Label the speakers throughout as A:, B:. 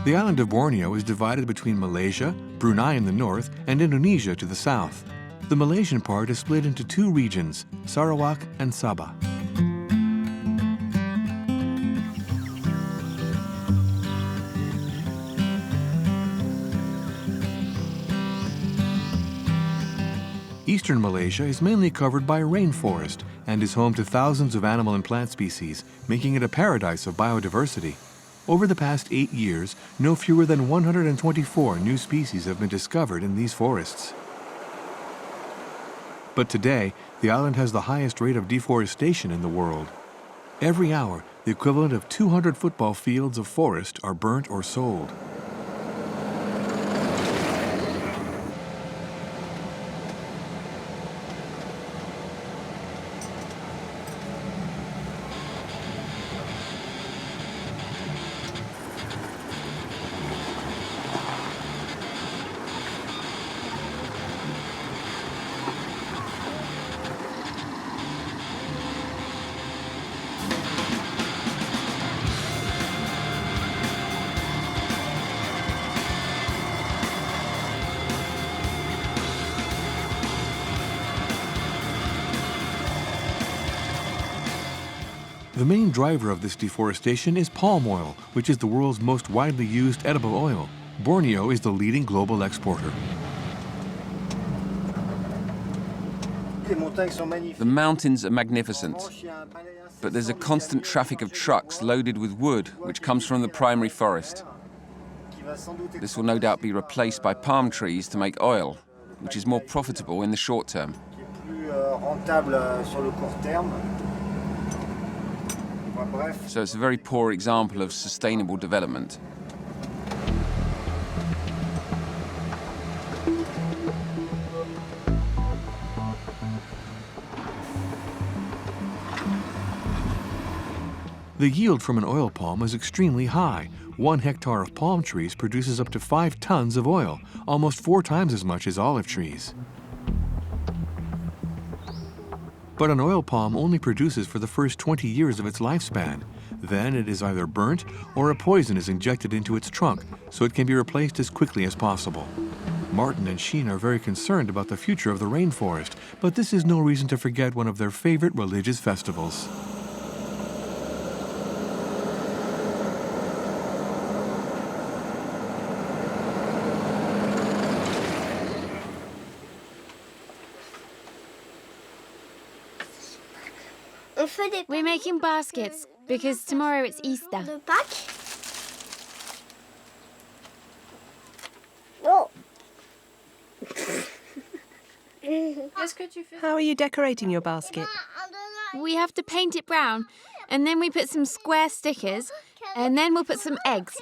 A: The island of Borneo is divided between Malaysia, Brunei in the north, and Indonesia to the south. The Malaysian part is split into two regions, Sarawak and Sabah. Eastern Malaysia is mainly covered by rainforest and is home to thousands of animal and plant species, making it a paradise of biodiversity. Over the past 8 years, no fewer than 124 new species have been discovered in these forests. But today, the island has the highest rate of deforestation in the world. Every hour, the equivalent of 200 football fields of forest are burnt or sold. The main driver of this deforestation is palm oil, which is the world's most widely used edible oil. Borneo is the leading global exporter.
B: The mountains are magnificent, but there's a constant traffic of trucks loaded with wood, which comes from the primary forest. This will no doubt be replaced by palm trees to make oil, which is more profitable in the short term. So it's a very poor example of sustainable development.
A: The yield from an oil palm is extremely high. 1 hectare of palm trees produces up to 5 tons of oil, almost 4 times as much as olive trees. But an oil palm only produces for the first 20 years of its lifespan. Then it is either burnt or a poison is injected into its trunk, so it can be replaced as quickly as possible. Martin and Chine are very concerned about the future of the rainforest, but this is no reason to forget one of their favorite religious festivals.
C: We're making baskets because tomorrow it's Easter.
D: How are you decorating your basket?
C: We have to paint it brown, and then we put some square stickers, and then we'll put some eggs.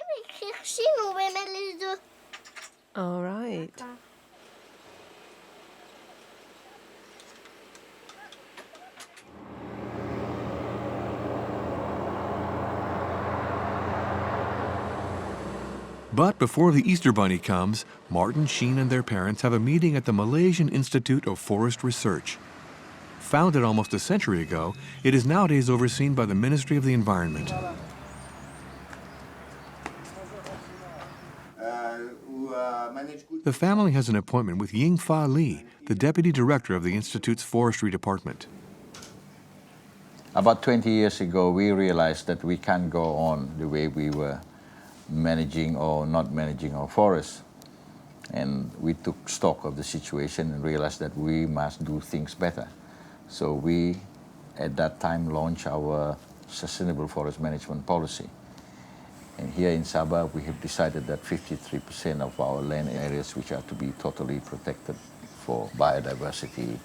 D: All right.
A: But before the Easter Bunny comes, Martin, Chine, and their parents have a meeting at the Malaysian Institute of Forest Research. Founded almost a century ago, it is nowadays overseen by the Ministry of the Environment. The family has an appointment with Ying Fa Li, the Deputy Director of the Institute's Forestry Department.
E: About 20 years ago, we realized that we can't go on the way we were managing or not managing our forests. And we took stock of the situation and realized that we must do things better. So we, at that time, launched our sustainable forest management policy. And here in Sabah, we have decided that 53% of our land areas which are to be totally protected for biodiversity,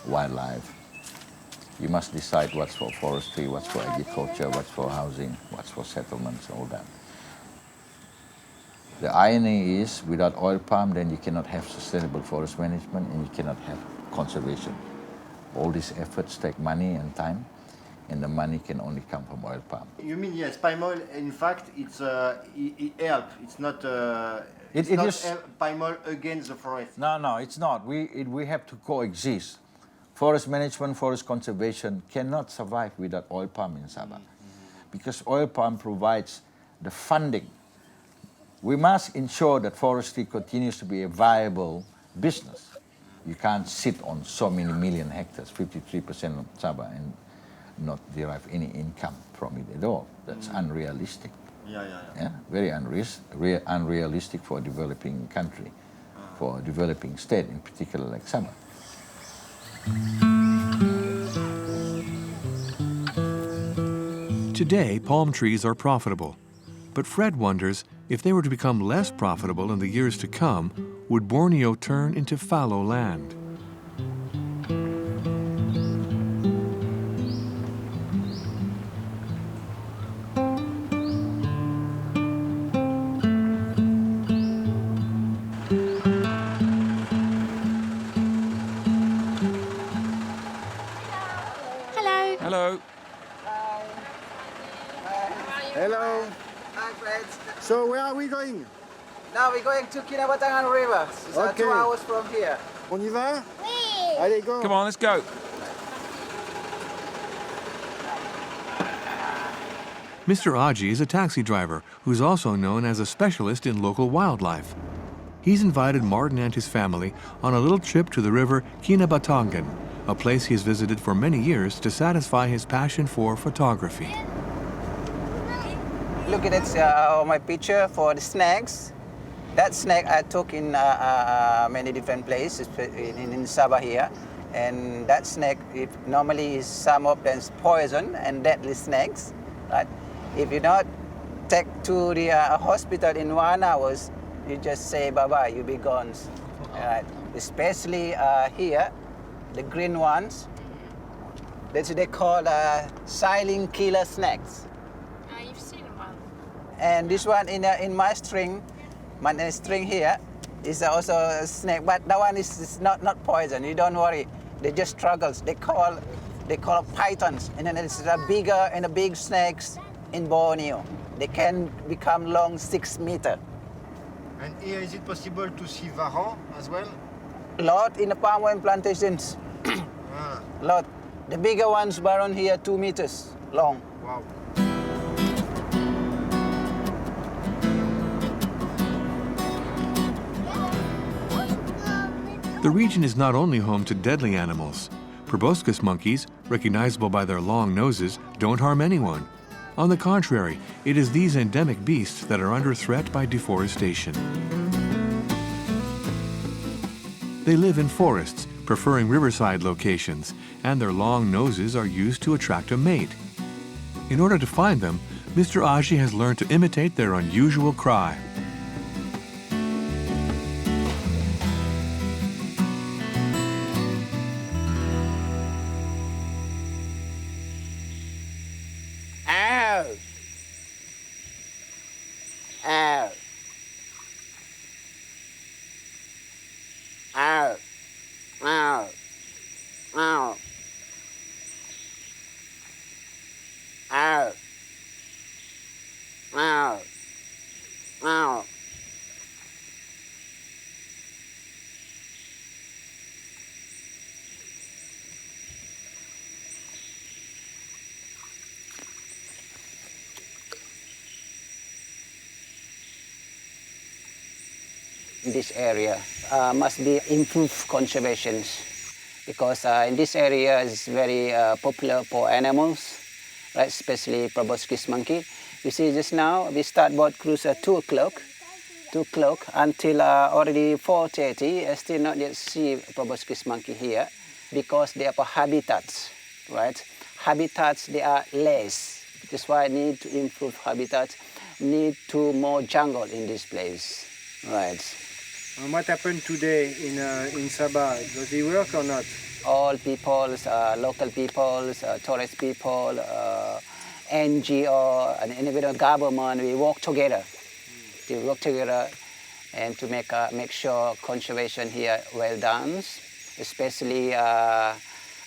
E: wildlife. You must decide what's for forestry, what's for agriculture, what's for housing, what's for settlements, all that. The irony is, without oil palm, then you cannot have sustainable forest management and you cannot have conservation. All these efforts take money and time, and the money can only come from oil palm.
F: You mean, yes, palm oil, in fact, it helps. It's not, palm oil against the forest.
E: No, it's not. We have to coexist. Forest management, forest conservation cannot survive without oil palm in Sabah. Because oil palm provides the funding We must ensure that forestry continues to be a viable business. You can't sit on so many million hectares, 53% of Sabah, and not derive any income from it at all. That's unrealistic. Yeah? Very unrealistic for a developing country, for a developing state, in particular like Sabah.
A: Today, palm trees are profitable. But Fred wonders if they were to become less profitable in the years to come, would Borneo turn into fallow land?
C: Hello.
B: Hello.
F: Hello.
G: Hi, friends.
F: So where are we going?
G: Now we're going to Kinabatangan River. It's
F: Okay.
G: 2 hours from here.
F: On y va? Allez, go.
B: Come on, let's go.
A: Mr. Aji is a taxi driver who's also known as a specialist in local wildlife. He's invited Martin and his family on a little trip to the river Kinabatangan, a place he has visited for many years to satisfy his passion for photography.
G: Look at it, my picture for the snakes. That snake I took in many different places in Sabah here. And that snake, normally is some of them poison and deadly snakes. Right? If you not take to the hospital in 1 hour, you just say bye-bye, you be gone. Right? Especially here, the green ones. That's what they call silent killer snakes.
C: You've seen one.
G: And this one in my string here is also a snake, but that one is not poison. You don't worry. They just struggles. They call pythons, and then it's a bigger and a big snakes in Borneo. They can become long 6 meters.
F: And here is it possible to see varan as well?
G: Lot in the palm oil plantations. Lot. The bigger ones were on here 2 meters long.
F: Wow.
A: The region is not only home to deadly animals. Proboscis monkeys, recognizable by their long noses, don't harm anyone. On the contrary, it is these endemic beasts that are under threat by deforestation. They live in forests, preferring riverside locations, and their long noses are used to attract a mate. In order to find them, Mr. Aji has learned to imitate their unusual cry.
G: This area must be improved conservation because in this area is very popular for animals, right? Especially proboscis monkey. You see just now we start boat cruise at 2 o'clock until already 4:30. I still not yet see proboscis monkey here because they have habitats, right? Habitats they are less. That's why I need to improve habitat. Need to more jungle in this place, right?
F: And what happened today in Sabah? Does it work or not?
G: All peoples, local peoples, tourist people, NGO, and individual government, we work together. We work together and to make sure conservation here well done, especially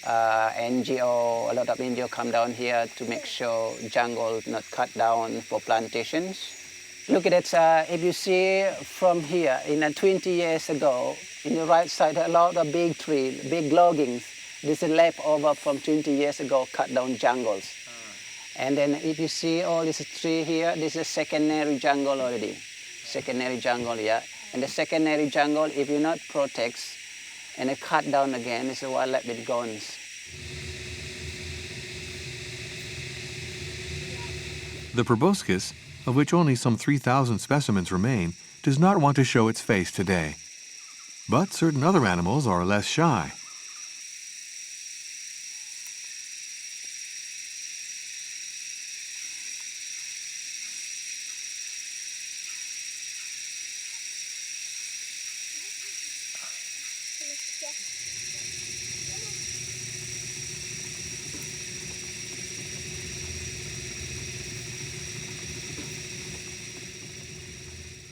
G: NGO, a lot of NGO come down here to make sure jungle not cut down for plantations. Look at it, if you see from here, 20 years ago, in the right side, a lot of big trees, big loggings. This is leftover from 20 years ago, cut down jungles. And then if you see all this tree here, this is secondary jungle already. secondary jungle, yeah. And the secondary jungle, if you not protect and it cut down again, it's a wildlife that gone.
A: The proboscis, of which only some 3,000 specimens remain, does not want to show its face today. But certain other animals are less shy.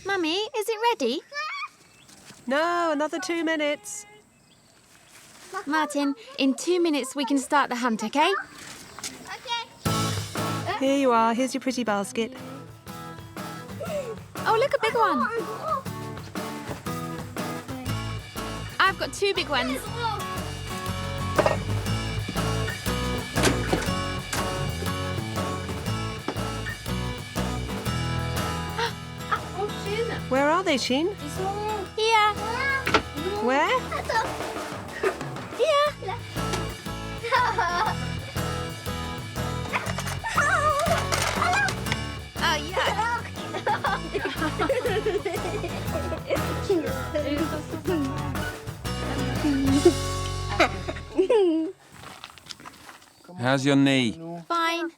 C: Mummy, is it ready?
D: No, another 2 minutes.
C: Martin, in 2 minutes we can start the hunt, okay?
D: Here you are. Here's your pretty basket.
C: Oh, look, a big one. I've got 2 big ones.
D: Where are they, Chine?
C: Here.
D: Where?
C: Here. Oh, yeah.
B: How's your knee?
C: Fine.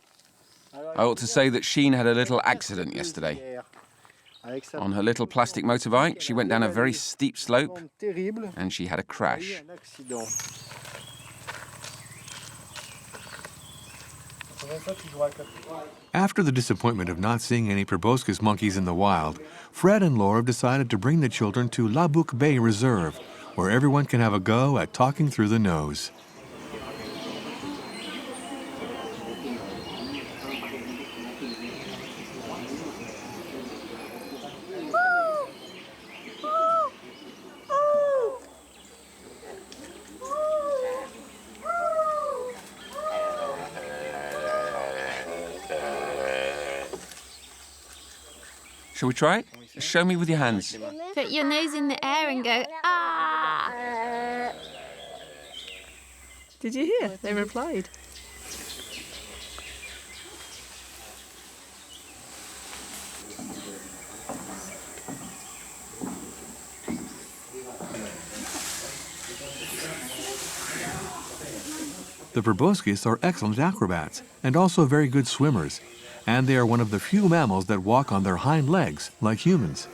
B: I ought to say that Chine had a little accident yesterday. On her little plastic motorbike, she went down a very steep slope and she had a crash.
A: After the disappointment of not seeing any proboscis monkeys in the wild, Fred and Laura decided to bring the children to La Bouc Bay Reserve, where everyone can have a go at talking through the nose.
B: Shall we try it? Show me with your hands.
C: Put your nose in the air and go, ah!
D: Did you hear? They replied.
A: The proboscis are excellent acrobats and also very good swimmers, and they are one of the few mammals that walk on their hind legs like humans.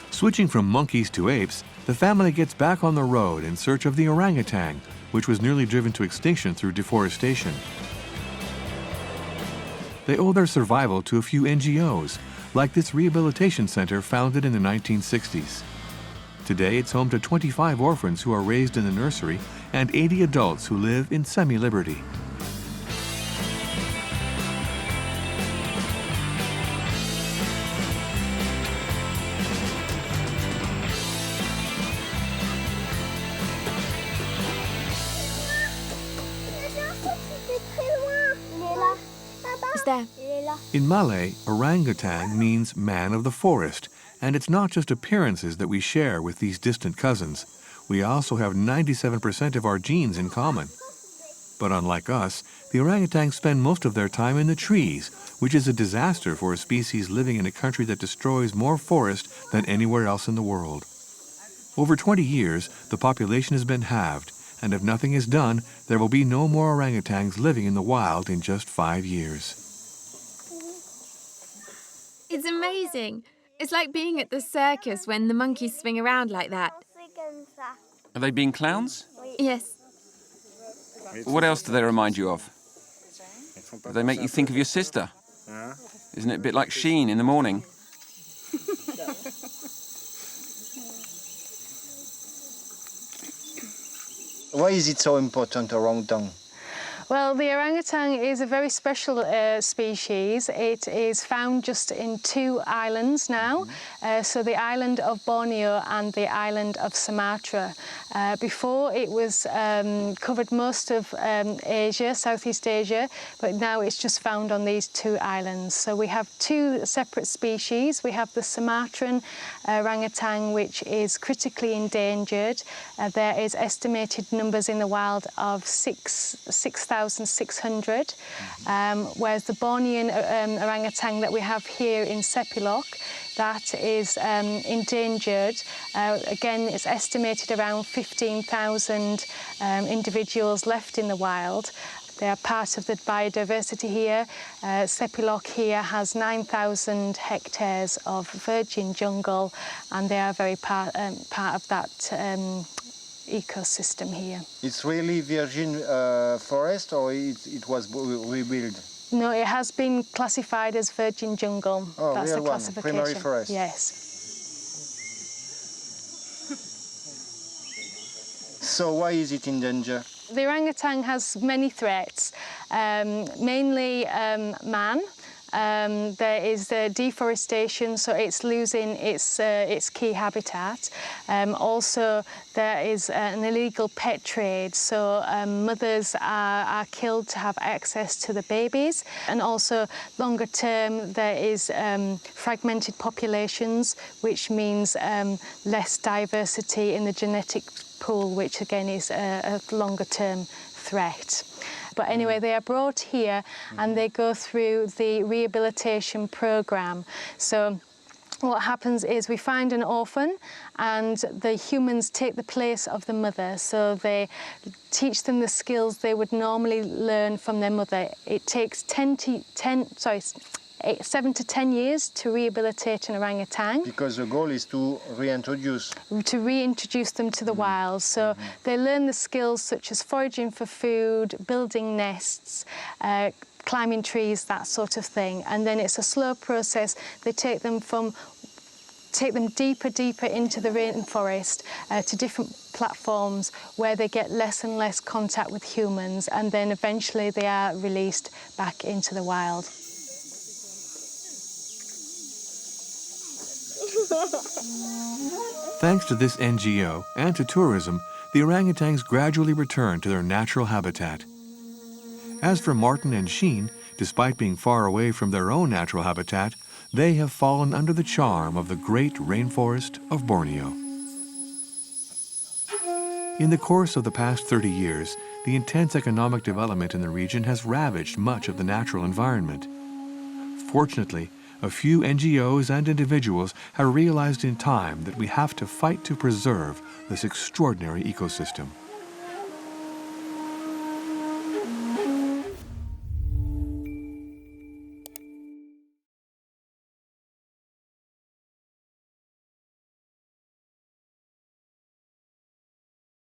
A: Switching from monkeys to apes, the family gets back on the road in search of the orangutan, which was nearly driven to extinction through deforestation. They owe their survival to a few NGOs, like this rehabilitation center founded in the 1960s. Today, it's home to 25 orphans who are raised in the nursery and 80 adults who live in semi-liberty.
C: It's there.
A: In Malay, orangutan means man of the forest, and it's not just appearances that we share with these distant cousins. We also have 97% of our genes in common. But unlike us, the orangutans spend most of their time in the trees, which is a disaster for a species living in a country that destroys more forest than anywhere else in the world. Over 20 years, the population has been halved, and if nothing is done, there will be no more orangutans living in the wild in just 5 years.
C: It's amazing. It's like being at the circus when the monkeys swing around like that.
B: Are they being clowns?
C: Yes.
B: What else do they remind you of? Do they make you think of your sister? Isn't it a bit like Chine in the morning?
F: Why is it so important, orangutan?
H: Well, the orangutan is a very special species. It is found just in 2 islands now, so the island of Borneo and the island of Sumatra. Before it was covered most of Asia, Southeast Asia, but now it's just found on these 2 islands. So we have 2 separate species. We have the Sumatran orangutan, which is critically endangered. There is estimated numbers in the wild of 6,600, whereas the Bornean orangutan that we have here in Sepilok, that is endangered. Again, it's estimated around 15,000 individuals left in the wild. They are part of the biodiversity here. Sepilok here has 9,000 hectares of virgin jungle, and they are very part of that ecosystem here.
F: It's really virgin forest, or it was rebuilt?
H: No, it has been classified as virgin jungle.
F: Oh,
H: that's the
F: real one,
H: classification.
F: primary forest.
H: Yes.
F: So why is it in danger?
H: The orangutan has many threats, mainly man. There is deforestation, so it's losing its key habitat. Also, there is an illegal pet trade, so mothers are killed to have access to the babies. And also, longer term, there is fragmented populations, which means less diversity in the genetic pool, which again is a longer term threat. But anyway, they are brought here and they go through the rehabilitation program. So what happens is we find an orphan and the humans take the place of the mother. So they teach them the skills they would normally learn from their mother. It takes 7 to 10 years to rehabilitate an orangutan.
F: Because the goal is to reintroduce.
H: To reintroduce them to the wild. So they learn the skills such as foraging for food, building nests, climbing trees, that sort of thing. And then it's a slow process. They take them deeper into the rainforest to different platforms where they get less and less contact with humans, and then eventually they are released back into the wild.
A: Thanks to this NGO and to tourism, the orangutans gradually return to their natural habitat. As for Martin and Chine, despite being far away from their own natural habitat, they have fallen under the charm of the great rainforest of Borneo. In the course of the past 30 years, the intense economic development in the region has ravaged much of the natural environment. Fortunately, a few NGOs and individuals have realized in time that we have to fight to preserve this extraordinary ecosystem.